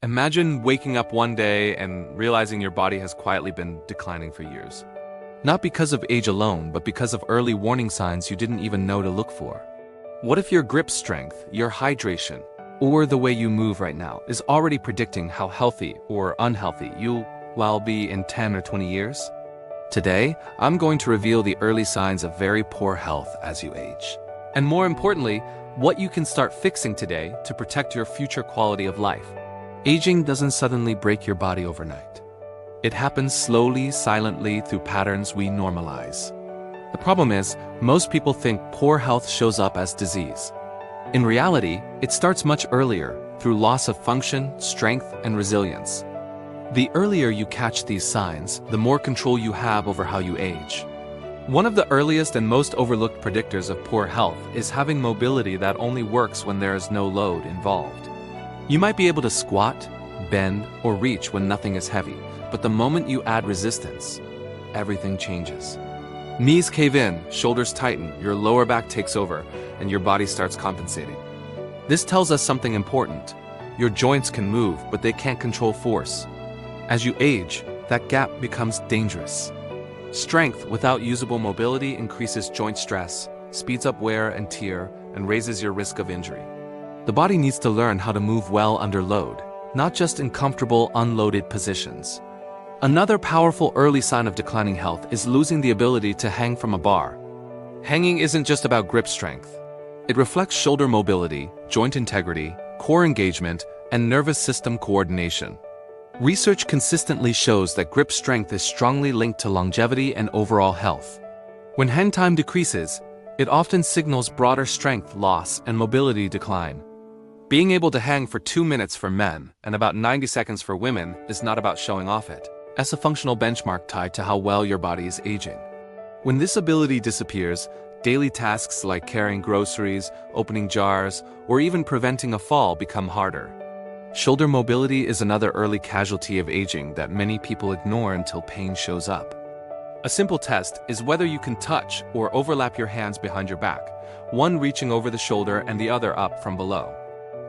Imagine waking up one day and realizing your body has quietly been declining for years. Not because of age alone, but because of early warning signs you didn't even know to look for. What if your grip strength, your hydration, or the way you move right now is already predicting how healthy or unhealthy you will be in 10 or 20 years? Today, I'm going to reveal the early signs of very poor health as you age. And more importantly, what you can start fixing today to protect your future quality of life. Aging doesn't suddenly break your body overnight. It happens slowly, silently through patterns we normalize. The problem is, most people think poor health shows up as disease. In reality, it starts much earlier, through loss of function, strength, and resilience. The earlier you catch these signs, the more control you have over how you age. One of the earliest and most overlooked predictors of poor health is having mobility that only works when there is no load involved. You might be able to squat, bend, or reach when nothing is heavy, but the moment you add resistance, everything changes. Knees cave in, shoulders tighten, your lower back takes over, and your body starts compensating. This tells us something important. Your joints can move, but they can't control force. As you age, that gap becomes dangerous. Strength without usable mobility increases joint stress, speeds up wear and tear, and raises your risk of injury. The body needs to learn how to move well under load, not just in comfortable, unloaded positions. Another powerful early sign of declining health is losing the ability to hang from a bar. Hanging isn't just about grip strength. It reflects shoulder mobility, joint integrity, core engagement, and nervous system coordination. Research consistently shows that grip strength is strongly linked to longevity and overall health. When hang time decreases, it often signals broader strength loss and mobility decline. Being able to hang for 2 minutes for men and about 90 seconds for women is not about showing off it. It's a functional benchmark tied to how well your body is aging. When this ability disappears, daily tasks like carrying groceries, opening jars, or even preventing a fall become harder. Shoulder mobility is another early casualty of aging that many people ignore until pain shows up. A simple test is whether you can touch or overlap your hands behind your back, one reaching over the shoulder and the other up from below.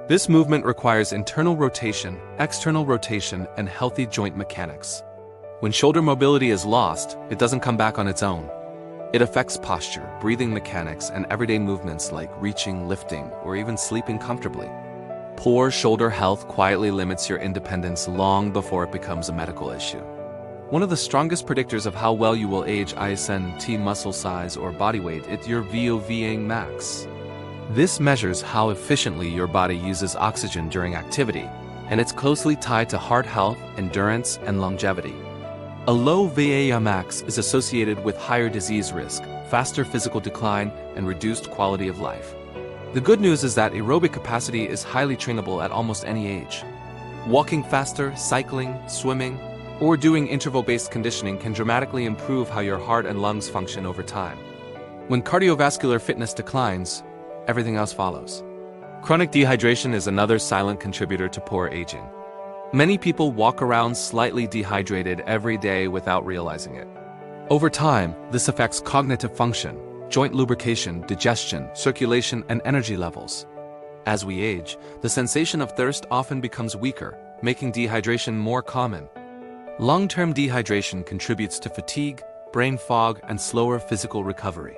This movement requires internal rotation, external rotation, and healthy joint mechanics. When shoulder mobility is lost, it doesn't come back on its own. It affects posture, breathing mechanics, and everyday movements like reaching, lifting, or even sleeping comfortably. Poor shoulder health quietly limits your independence long before it becomes a medical issue. One of the strongest predictors of how well you will age isn't muscle size or body weight, it's your VO2 max. This measures how efficiently your body uses oxygen during activity, and it's closely tied to heart health, endurance, and longevity. A low VA max is associated with higher disease risk, faster physical decline, and reduced quality of life. The good news is that aerobic capacity is highly trainable at almost any age. Walking faster, cycling, swimming, or doing interval-based conditioning can dramatically improve how your heart and lungs function over time. When cardiovascular fitness declines, everything else follows. Chronic dehydration is another silent contributor to poor aging. Many people walk around slightly dehydrated every day without realizing it. Over time, this affects cognitive function, joint lubrication, digestion, circulation, and energy levels. As we age, the sensation of thirst often becomes weaker, making dehydration more common. Long-term dehydration contributes to fatigue, brain fog, and slower physical recovery.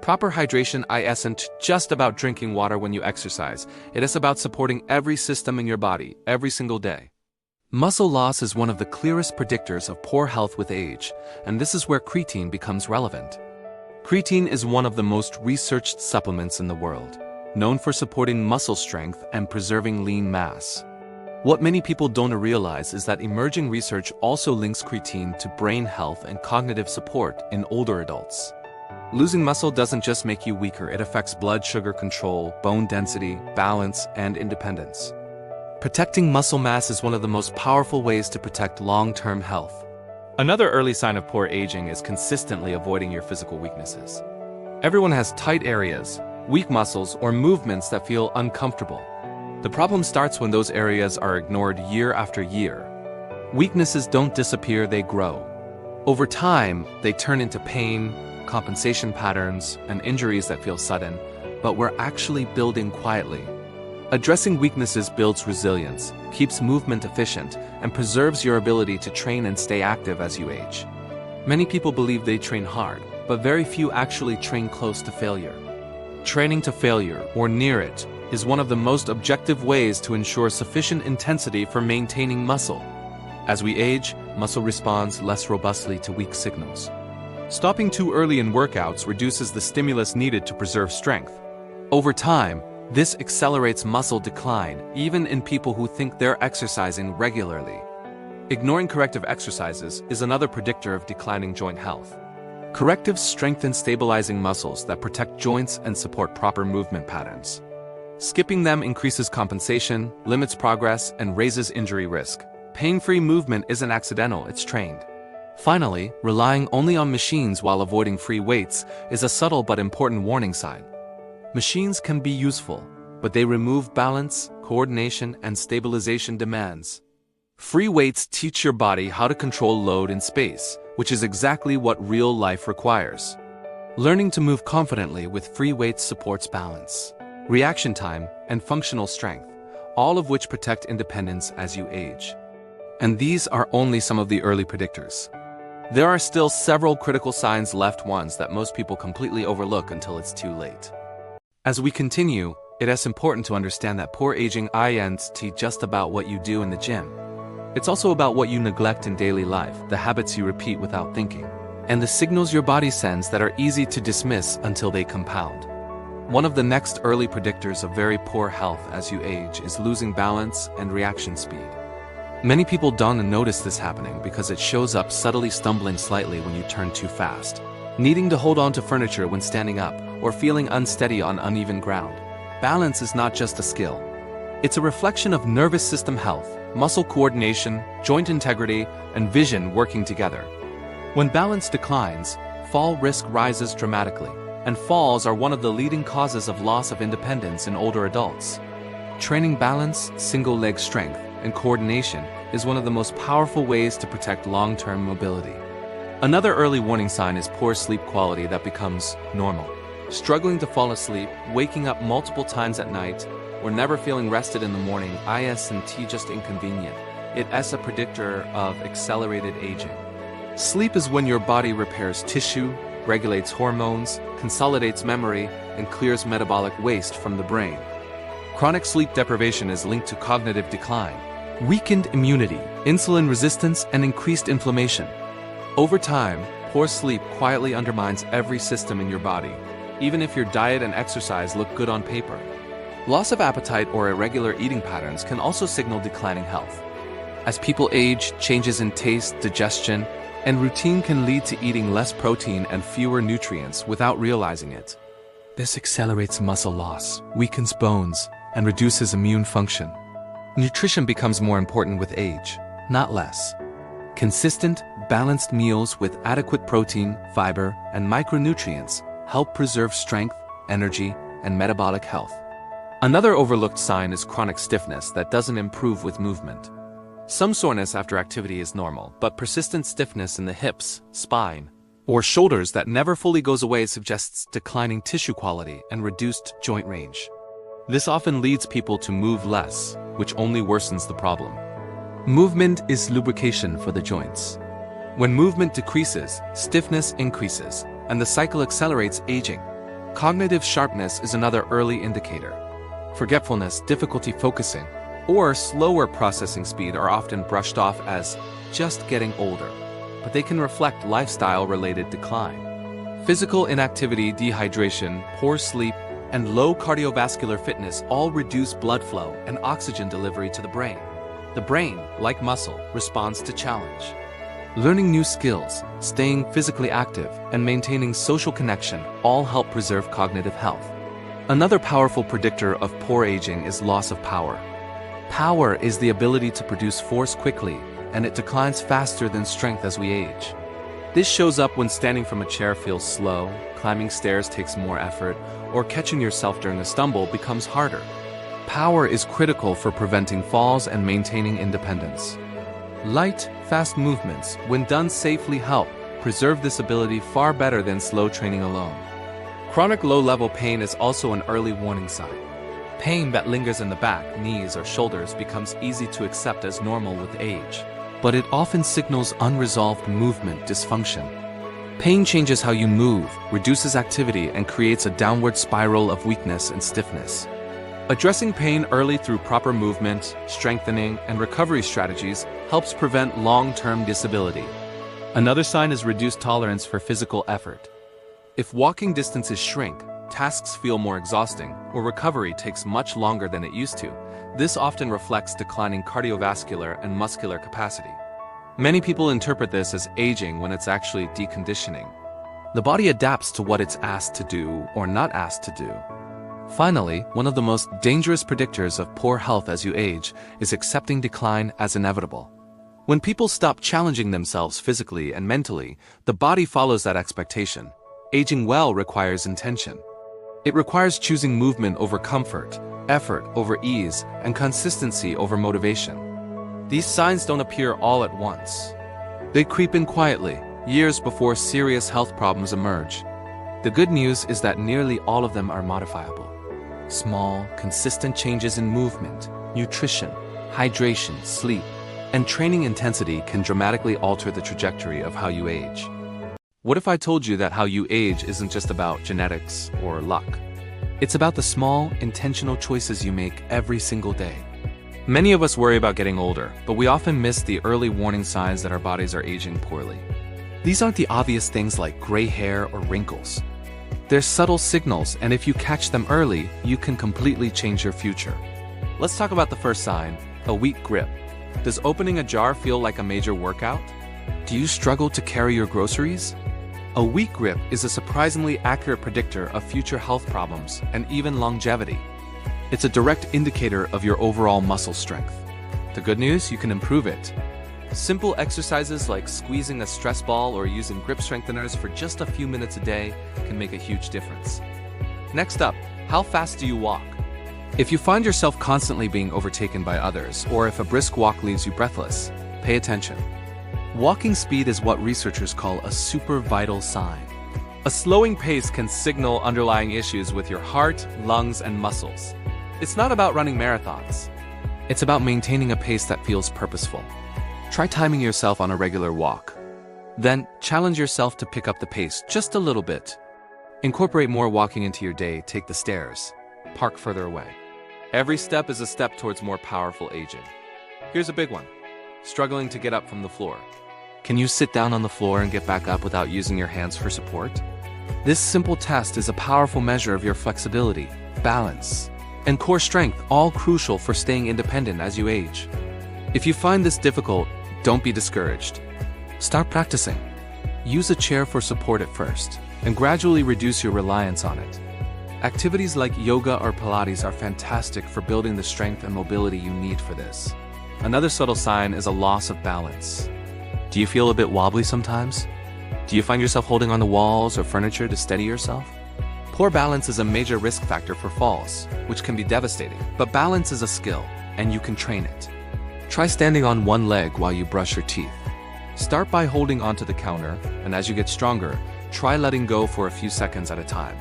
Proper hydration isn't just about drinking water when you exercise. It is about supporting every system in your body, every single day. Muscle loss is one of the clearest predictors of poor health with age, and this is where creatine becomes relevant. Creatine is one of the most researched supplements in the world, known for supporting muscle strength and preserving lean mass. What many people don't realize is that emerging research also links creatine to brain health and cognitive support in older adults. Losing muscle doesn't just make you weaker, it affects blood sugar control, bone density, balance, and independence. Protecting muscle mass is one of the most powerful ways to protect long-term health. Another early sign of poor aging is consistently avoiding your physical weaknesses. Everyone has tight areas, weak muscles, or movements that feel uncomfortable. The problem starts when those areas are ignored year after year. Weaknesses don't disappear, they grow. Over time, they turn into pain, compensation patterns, and injuries that feel sudden, but we're actually building quietly. Addressing weaknesses builds resilience, keeps movement efficient, and preserves your ability to train and stay active as you age. Many people believe they train hard, but very few actually train close to failure. Training to failure, or near it, is one of the most objective ways to ensure sufficient intensity for maintaining muscle. As we age, muscle responds less robustly to weak signals. Stopping too early in workouts reduces the stimulus needed to preserve strength. Over time, this accelerates muscle decline, even in people who think they're exercising regularly. Ignoring corrective exercises is another predictor of declining joint health. Correctives strengthen stabilizing muscles that protect joints and support proper movement patterns. Skipping them increases compensation, limits progress, and raises injury risk. Pain-free movement isn't accidental, it's trained. Finally, relying only on machines while avoiding free weights is a subtle but important warning sign. Machines can be useful, but they remove balance, coordination, and stabilization demands. Free weights teach your body how to control load in space, which is exactly what real life requires. Learning to move confidently with free weights supports balance, reaction time, and functional strength, all of which protect independence as you age. And these are only some of the early predictors. There are still several critical signs left, ones that most people completely overlook until it's too late. As we continue, it is important to understand that poor aging isn't just about what you do in the gym. It's also about what you neglect in daily life, the habits you repeat without thinking, and the signals your body sends that are easy to dismiss until they compound. One of the next early predictors of very poor health as you age is losing balance and reaction speed. Many people don't notice this happening because it shows up subtly, stumbling slightly when you turn too fast, needing to hold on to furniture when standing up, or feeling unsteady on uneven ground. Balance is not just a skill. It's a reflection of nervous system health, muscle coordination, joint integrity, and vision working together. When balance declines, fall risk rises dramatically, and falls are one of the leading causes of loss of independence in older adults. Training balance, single leg strength, and coordination is one of the most powerful ways to protect long-term mobility. Another early warning sign is poor sleep quality that becomes normal. Struggling to fall asleep, waking up multiple times at night, or never feeling rested in the morning isn't just inconvenient. It's a predictor of accelerated aging. Sleep is when your body repairs tissue, regulates hormones, consolidates memory, and clears metabolic waste from the brain. Chronic sleep deprivation is linked to cognitive decline, weakened immunity, insulin resistance, and increased inflammation. Over time, poor sleep quietly undermines every system in your body, even if your diet and exercise look good on paper. Loss of appetite or irregular eating patterns can also signal declining health. As people age, changes in taste, digestion, and routine can lead to eating less protein and fewer nutrients without realizing it. This accelerates muscle loss, weakens bones, and reduces immune function. Nutrition becomes more important with age, not less. Consistent, balanced meals with adequate protein, fiber, and micronutrients help preserve strength, energy, and metabolic health. Another overlooked sign is chronic stiffness that doesn't improve with movement. Some soreness after activity is normal, but persistent stiffness in the hips, spine, or shoulders that never fully goes away suggests declining tissue quality and reduced joint range. This often leads people to move less, which only worsens the problem. Movement is lubrication for the joints. When movement decreases, stiffness increases, and the cycle accelerates aging. Cognitive sharpness is another early indicator. Forgetfulness, difficulty focusing, or slower processing speed are often brushed off as just getting older, but they can reflect lifestyle-related decline. Physical inactivity, dehydration, poor sleep, and low cardiovascular fitness all reduce blood flow and oxygen delivery to the brain. The brain, like muscle, responds to challenge. Learning new skills, staying physically active, and maintaining social connection all help preserve cognitive health. Another powerful predictor of poor aging is loss of power. Power is the ability to produce force quickly, and it declines faster than strength as we age. This shows up when standing from a chair feels slow, climbing stairs takes more effort, or catching yourself during a stumble becomes harder. Power is critical for preventing falls and maintaining independence. Light, fast movements, when done safely, help preserve this ability far better than slow training alone. Chronic low-level pain is also an early warning sign. Pain that lingers in the back, knees, or shoulders becomes easy to accept as normal with age. But it often signals unresolved movement dysfunction. Pain changes how you move, reduces activity, and creates a downward spiral of weakness and stiffness. Addressing pain early through proper movement, strengthening, and recovery strategies helps prevent long-term disability. Another sign is reduced tolerance for physical effort. If walking distances shrink, tasks feel more exhausting, or recovery takes much longer than it used to, this often reflects declining cardiovascular and muscular capacity. Many people interpret this as aging when it's actually deconditioning. The body adapts to what it's asked to do or not asked to do. Finally, one of the most dangerous predictors of poor health as you age is accepting decline as inevitable. When people stop challenging themselves physically and mentally, the body follows that expectation. Aging well requires intention. It requires choosing movement over comfort, effort over ease, and consistency over motivation. These signs don't appear all at once. They creep in quietly, years before serious health problems emerge. The good news is that nearly all of them are modifiable. Small, consistent changes in movement, nutrition, hydration, sleep, and training intensity can dramatically alter the trajectory of how you age. What if I told you that how you age isn't just about genetics or luck? It's about the small, intentional choices you make every single day. Many of us worry about getting older, but we often miss the early warning signs that our bodies are aging poorly. These aren't the obvious things like gray hair or wrinkles. They're subtle signals, and if you catch them early, you can completely change your future. Let's talk about the first sign, a weak grip. Does opening a jar feel like a major workout? Do you struggle to carry your groceries? A weak grip is a surprisingly accurate predictor of future health problems and even longevity. It's a direct indicator of your overall muscle strength. The good news, you can improve it. Simple exercises like squeezing a stress ball or using grip strengtheners for just a few minutes a day can make a huge difference. Next up, how fast do you walk? If you find yourself constantly being overtaken by others, or if a brisk walk leaves you breathless, pay attention. Walking speed is what researchers call a super vital sign. A slowing pace can signal underlying issues with your heart, lungs, and muscles. It's not about running marathons. It's about maintaining a pace that feels purposeful. Try timing yourself on a regular walk. Then, challenge yourself to pick up the pace just a little bit. Incorporate more walking into your day, take the stairs. Park further away. Every step is a step towards more powerful aging. Here's a big one. Struggling to get up from the floor. Can you sit down on the floor and get back up without using your hands for support? This simple test is a powerful measure of your flexibility, balance, and core strength, all crucial for staying independent as you age. If you find this difficult, don't be discouraged. Start practicing. Use a chair for support at first, and gradually reduce your reliance on it. Activities like yoga or Pilates are fantastic for building the strength and mobility you need for this. Another subtle sign is a loss of balance. Do you feel a bit wobbly sometimes? Do you find yourself holding on to walls or furniture to steady yourself? Poor balance is a major risk factor for falls, which can be devastating. But balance is a skill, and you can train it. Try standing on one leg while you brush your teeth. Start by holding onto the counter, and as you get stronger, try letting go for a few seconds at a time.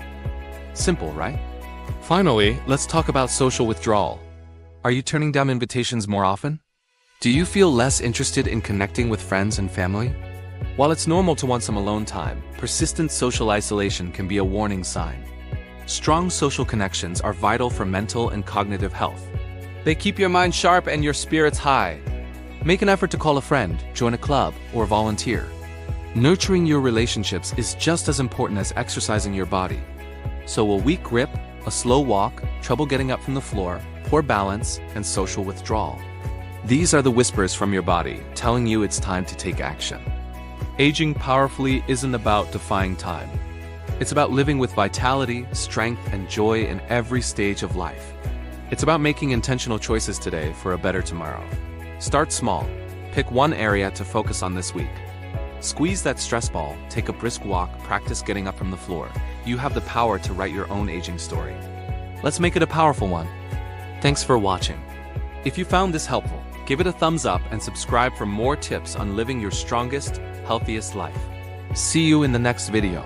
Simple, right? Finally, let's talk about social withdrawal. Are you turning down invitations more often? Do you feel less interested in connecting with friends and family? While it's normal to want some alone time, persistent social isolation can be a warning sign. Strong social connections are vital for mental and cognitive health. They keep your mind sharp and your spirits high. Make an effort to call a friend, join a club, or volunteer. Nurturing your relationships is just as important as exercising your body. So a weak grip, a slow walk, trouble getting up from the floor, poor balance, and social withdrawal. These are the whispers from your body telling you it's time to take action. Aging powerfully isn't about defying time. It's about living with vitality, strength, and joy in every stage of life. It's about making intentional choices today for a better tomorrow. Start small. Pick one area to focus on this week. Squeeze that stress ball, take a brisk walk, practice getting up from the floor. You have the power to write your own aging story. Let's make it a powerful one. Thanks for watching. If you found this helpful, give it a thumbs up and subscribe for more tips on living your strongest, healthiest life. See you in the next video.